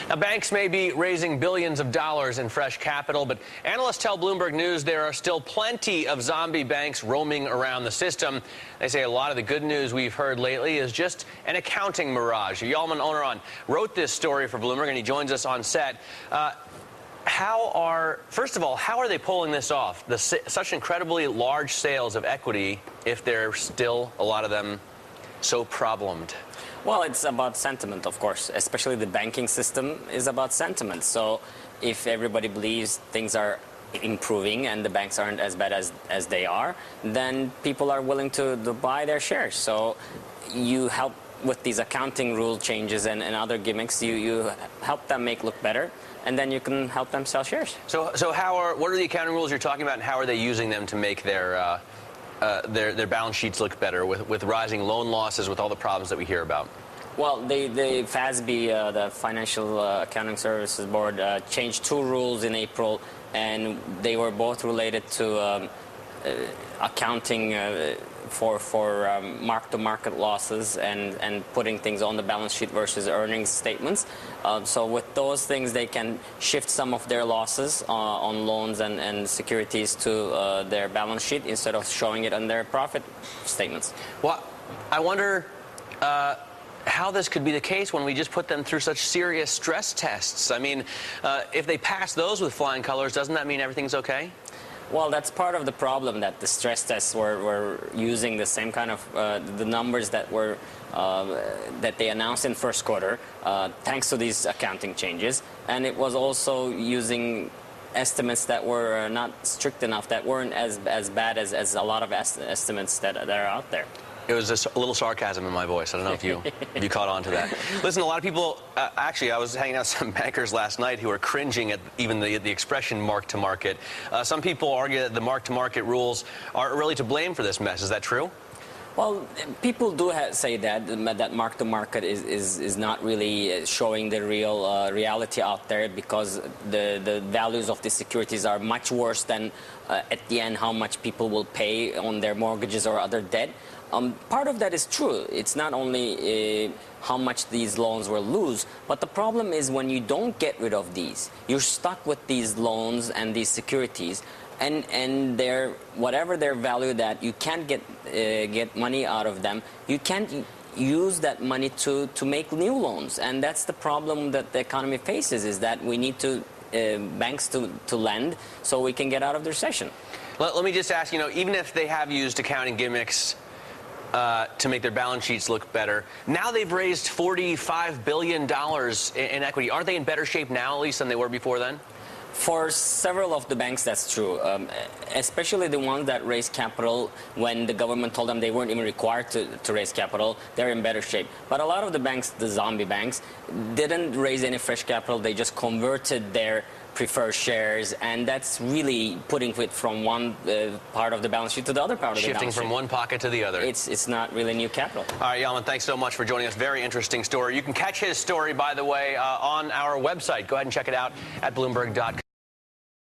Now, banks may be raising billions of dollars in fresh capital, but analysts tell Bloomberg News there are still plenty of zombie banks roaming around the system. They say a lot of the good news we've heard lately is just an accounting mirage. Yalman Onaran wrote this story for Bloomberg, and he joins us on set. First of all, how are they pulling this off? Such incredibly large sales of equity if there's still a lot of them so problemed? Well, it's about sentiment, of course. Especially the banking system is about sentiment. So if everybody believes things are improving and the banks aren't as bad as they are, then people are willing to buy their shares. So you help with these accounting rule changes and other gimmicks. You help them look better, and then you can help them sell shares. So what are the accounting rules you're talking about, and how are they using them to make their balance sheets look better with rising loan losses, with all the problems that we hear about? Well, the FASB, the Financial Accounting Services Board, changed two rules in April, and they were both related to accounting for mark-to-market losses and putting things on the balance sheet versus earnings statements. So with those things, they can shift some of their losses on loans and securities to their balance sheet instead of showing it on their profit statements. Well, I wonder how this could be the case when we just put them through such serious stress tests. I mean, if they pass those with flying colors, doesn't that mean everything's okay? Well, that's part of the problem, that the stress tests were using the same kind of the numbers that were that they announced in first quarter, thanks to these accounting changes, and it was also using estimates that were not strict enough, that weren't as bad as a lot of estimates that are out there. It was a little sarcasm in my voice. I don't know if you caught on to that. Listen, a lot of people, actually, I was hanging out with some bankers last night who are cringing at even the expression mark-to-market. Some people argue that the mark-to-market rules are really to blame for this mess. Is that true? Well, people do say that mark-to-market is not really showing the real reality out there, because the values of the securities are much worse than at the end how much people will pay on their mortgages or other debt. Part of that is true. It's not only how much these loans will lose, but the problem is when you don't get rid of these, you're stuck with these loans and these securities, and whatever their value, that you can't get money out of them. You can't use that money to make new loans, and that's the problem that the economy faces, is that we need banks to lend so we can get out of the recession. Let me just ask, even if they have used accounting gimmicks to make their balance sheets look better, now they've raised $45 billion in equity. Aren't they in better shape now, at least, than they were before then? For several of the banks, that's true, especially the ones that raised capital when the government told them they weren't even required to raise capital. They're in better shape. But a lot of the banks, the zombie banks, didn't raise any fresh capital. They just converted their preferred shares, and that's really putting it from one part of the balance sheet to the other part of the balance sheet. Shifting from one pocket to the other. It's not really new capital. All right, Yalman, thanks so much for joining us. Very interesting story. You can catch his story, by the way, on our website. Go ahead and check it out at Bloomberg.com.